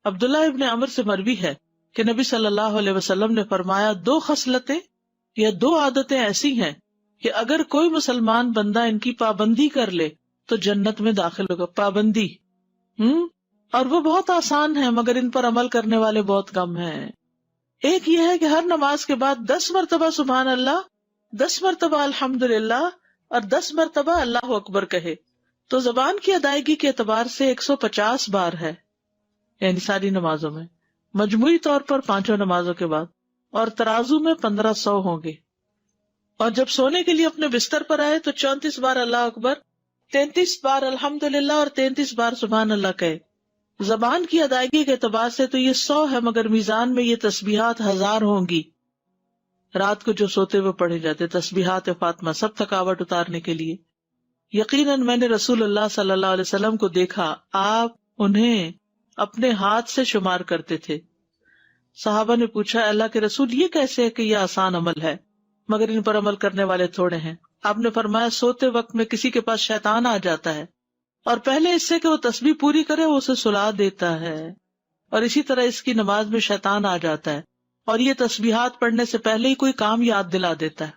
عبداللہ ابن عمر سے مروی ہے کہ نبی صلی اللہ علیہ وسلم نے فرمایا 2 خصلتیں یا 2 عادتیں ایسی ہیں کہ اگر کوئی مسلمان بندہ ان کی پابندی کر لے تو جنت میں داخل ہوگا. پابندی اور وہ بہت آسان ہے مگر ان پر عمل کرنے والے بہت کم ہیں. ایک یہ ہے کہ ہر نماز کے بعد 10 مرتبہ سبحان اللہ، 10 مرتبہ الحمدللہ اور 10 مرتبہ اللہ اکبر کہے. تو زبان کی ادائیگی کے اعتبار سے 150 بار ہے، یعنی ساری نمازوں میں، مجموعی طور پر 5 نمازوں کے بعد، اور ترازو میں 1500 ہوں گے. اور جب سونے کے لیے اپنے بستر پر آئے تو 34 بار اللہ اکبر، 33 بار الحمدللہ اور 33 بار سبحان اللہ کہے. زبان کی ادائیگی کے اعتبار سے تو یہ 100 ہے، مگر میزان میں یہ تسبیحات 1000 ہوں گی. رات کو جو سوتے ہوئے پڑھے جاتے تسبیحات فاطمہ، سب تھکاوٹ اتارنے کے لیے. یقیناً میں نے رسول اللہ صلی اللہ علیہ وسلم کو دیکھا، آپ انہیں اپنے ہاتھ سے شمار کرتے تھے. صحابہ نے پوچھا اللہ کے رسول یہ کیسے ہے کہ یہ آسان عمل ہے مگر ان پر عمل کرنے والے تھوڑے ہیں؟ آپ نے فرمایا سوتے وقت میں کسی کے پاس شیطان آ جاتا ہے اور پہلے اس سے کہ وہ تسبیح پوری کرے وہ اسے سلا دیتا ہے، اور اسی طرح اس کی نماز میں شیطان آ جاتا ہے اور یہ تسبیحات پڑھنے سے پہلے ہی کوئی کام یاد دلا دیتا ہے.